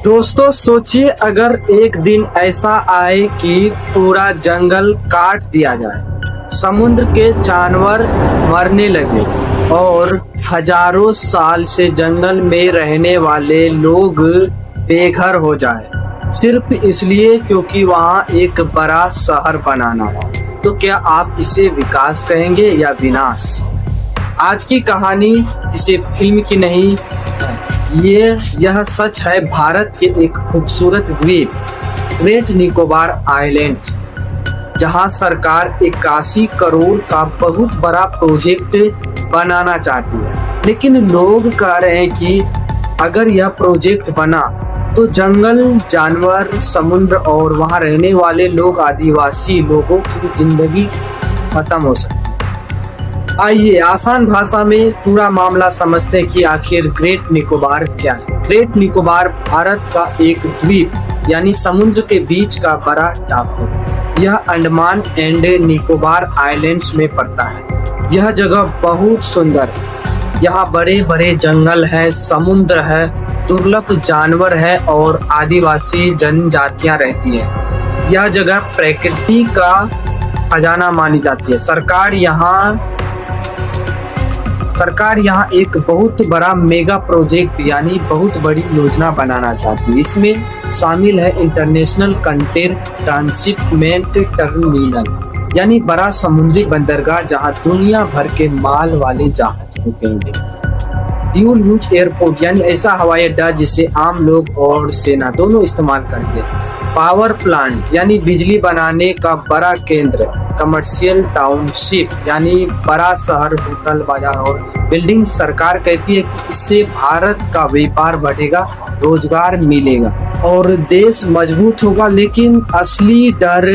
दोस्तों सोचिए अगर एक दिन ऐसा आए कि पूरा जंगल काट दिया जाए, समुद्र के जानवर मरने लगे और हजारों साल से जंगल में रहने वाले लोग बेघर हो जाए सिर्फ इसलिए क्योंकि वहाँ एक बड़ा शहर बनाना हो। तो क्या आप इसे विकास कहेंगे या विनाश? आज की कहानी किसी फिल्म की नहीं, यह सच है भारत के एक खूबसूरत द्वीप ग्रेट निकोबार आइलैंड, जहां सरकार 81 करोड़ का बहुत बड़ा प्रोजेक्ट बनाना चाहती है। लेकिन लोग कह रहे हैं कि अगर यह प्रोजेक्ट बना तो जंगल, जानवर, समुद्र और वहां रहने वाले लोग, आदिवासी लोगों की जिंदगी खत्म हो सकती है। आइए आसान भाषा में पूरा मामला समझते हैं कि आखिर ग्रेट निकोबार क्या है। ग्रेट निकोबार भारत का एक द्वीप यानी समुद्र के बीच का बड़ा टापू। यह अंडमान एंड निकोबार आइलैंड्स में पड़ता है। यह जगह बहुत सुंदर है। यहाँ बड़े बड़े जंगल है, समुद्र है, दुर्लभ जानवर है और आदिवासी जनजातियां रहती है। यह जगह प्रकृति का खजाना मानी जाती है। सरकार यहाँ एक बहुत बड़ा मेगा प्रोजेक्ट यानी बहुत बड़ी योजना बनाना चाहती है। इसमें शामिल है इंटरनेशनल कंटेनर ट्रांसशिपमेंट टर्मिनल यानी बड़ा समुद्री बंदरगाह जहाँ दुनिया भर के माल वाले जहाज रुकेंगे। ड्यूल यूज एयरपोर्ट यानी ऐसा हवाई अड्डा जिसे आम लोग और सेना दोनों इस्तेमाल करते हैं। पावर प्लांट यानी बिजली बनाने का बड़ा केंद्र। कमर्शियल टाउनशिप यानी बड़ा शहर, होटल, बाजार और बिल्डिंग। सरकार कहती है कि इससे भारत का व्यापार बढ़ेगा, रोजगार मिलेगा और देश मजबूत होगा। लेकिन असली डर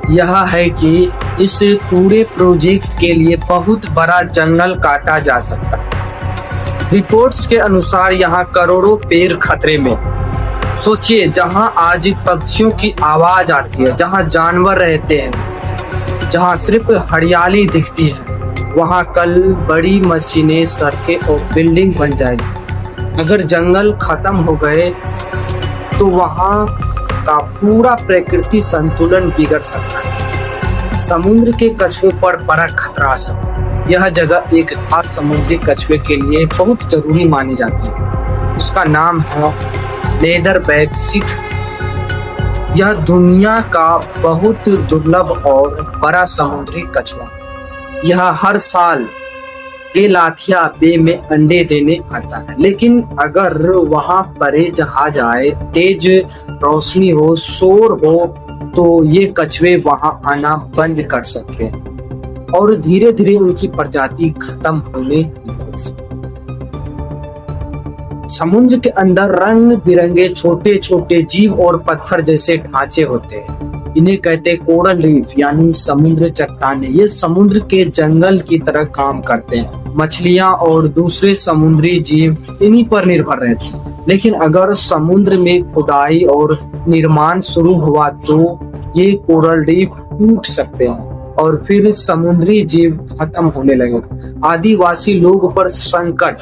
यह है कि इस पूरे प्रोजेक्ट के लिए बहुत बड़ा जंगल काटा जा सकता है। रिपोर्ट्स के अनुसार यहाँ करोड़ों पेड़ खतरे में। सोचिए, जहां आज पक्षियों की आवाज आती है, जहां जानवर रहते हैं, जहां सिर्फ हरियाली दिखती है, वहां कल बड़ी मशीनें, सड़कें और बिल्डिंग बन जाएगी। अगर जंगल खत्म हो गए तो वहां का पूरा प्रकृति संतुलन बिगड़ सकता है। समुद्र के कछुए पर बड़ा खतरा है। यह जगह एक खास समुद्री कछुए के लिए बहुत जरूरी मानी जाती है। उसका नाम है लेदरबैक सीट। यह दुनिया का बहुत दुर्लभ और बड़ा समुद्री कछुआ। यह हर साल गेलाथिया बे में अंडे देने आता है। लेकिन अगर वहां बड़े जहाज आए, तेज रोशनी हो, शोर हो, तो ये कछुए वहां आना बंद कर सकते हैं और धीरे धीरे उनकी प्रजाति खत्म होने लग सकती है। समुद्र के अंदर रंग बिरंगे छोटे छोटे जीव और पत्थर जैसे ढांचे होते हैं। इन्हें कहते हैं कोरल रीफ यानी समुद्र चट्टानें। ये समुद्र के जंगल की तरह काम करते हैं। मछलियां और दूसरे समुद्री जीव इन्हीं पर निर्भर रहते हैं। लेकिन अगर समुद्र में खुदाई और निर्माण शुरू हुआ तो ये कोरल रीफ टूट सकते हैं और फिर समुद्री जीव खत्म होने लगेगा। आदिवासी लोगों पर संकट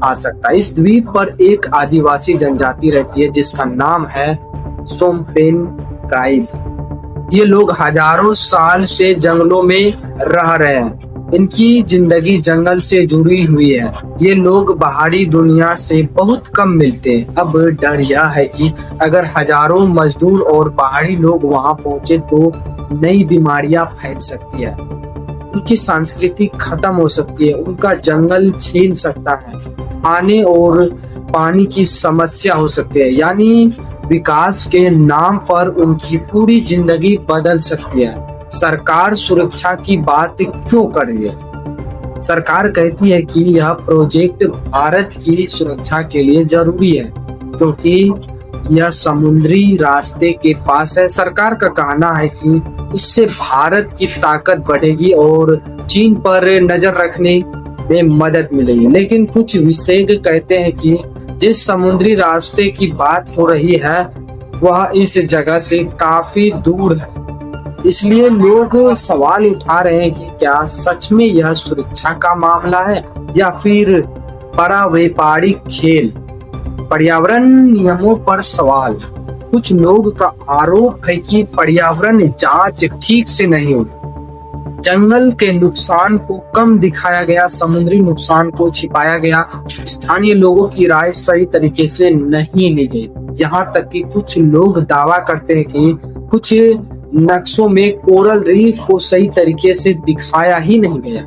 आ सकता है। इस द्वीप पर एक आदिवासी जनजाति रहती है जिसका नाम है सोमपेन ट्राइब। ये लोग हजारों साल से जंगलों में रह रहे हैं। इनकी जिंदगी जंगल से जुड़ी हुई है। ये लोग बाहरी दुनिया से बहुत कम मिलते हैं। अब डर यह है कि अगर हजारों मजदूर और बाहरी लोग वहां पहुंचे तो नई बीमारियां फैल सकती है, उनकी संस्कृति खत्म हो सकती है, उनका जंगल छीन सकता है, खाने और पानी की समस्या हो सकती है। यानी विकास के नाम पर उनकी पूरी जिंदगी बदल सकती है। सरकार सुरक्षा की बात क्यों कर रही है? सरकार कहती है कि यह प्रोजेक्ट भारत की सुरक्षा के लिए जरूरी है क्योंकि यह समुद्री रास्ते के पास है। सरकार का कहना है कि इससे भारत की ताकत बढ़ेगी और चीन पर नजर रखने में मदद मिलेगी। लेकिन कुछ विशेषज्ञ कहते हैं कि जिस समुद्री रास्ते की बात हो रही है वह इस जगह से काफी दूर है। इसलिए लोग सवाल उठा रहे हैं कि क्या सच में यह सुरक्षा का मामला है या फिर बड़ा व्यापारिक खेल। पर्यावरण नियमों पर सवाल। कुछ लोग का आरोप है कि पर्यावरण जांच ठीक से नहीं हुई, जंगल के नुकसान को कम दिखाया गया, समुद्री नुकसान को छिपाया गया, स्थानीय लोगों की राय सही तरीके से नहीं ली गई। यहाँ तक कि कुछ लोग दावा करते हैं कि कुछ नक्शों में कोरल रीफ को सही तरीके से दिखाया ही नहीं गया।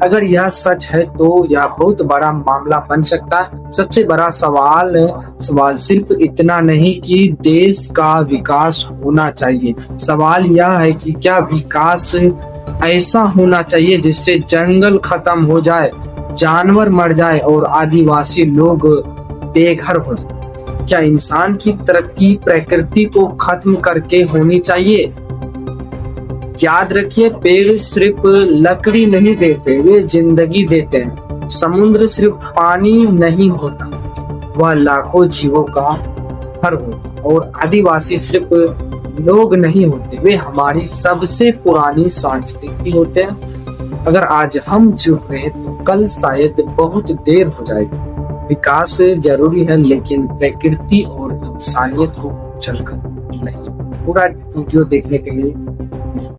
अगर यह सच है तो यह बहुत बड़ा मामला बन सकता है। सबसे बड़ा सवाल सिर्फ इतना नहीं कि देश का विकास होना चाहिए, सवाल यह है कि क्या विकास ऐसा होना चाहिए जिससे जंगल खत्म हो जाए, जानवर मर जाए और आदिवासी लोग बेघर हो जाए। क्या इंसान की तरक्की प्रकृति को खत्म करके होनी चाहिए? याद रखिए, पेड़ सिर्फ लकड़ी नहीं देते, वे जिंदगी देते हैं। समुद्र सिर्फ पानी नहीं होता, वह लाखों जीवों का घर होता। और आदिवासी सिर्फ लोग नहीं होते, वे हमारी सबसे पुरानी संस्कृति होते हैं। अगर आज हम चुप रहे तो कल शायद बहुत देर हो जाएगी। विकास जरूरी है, लेकिन प्रकृति और इंसानियत को चलकर नहीं। पूरा वीडियो देखने के लिए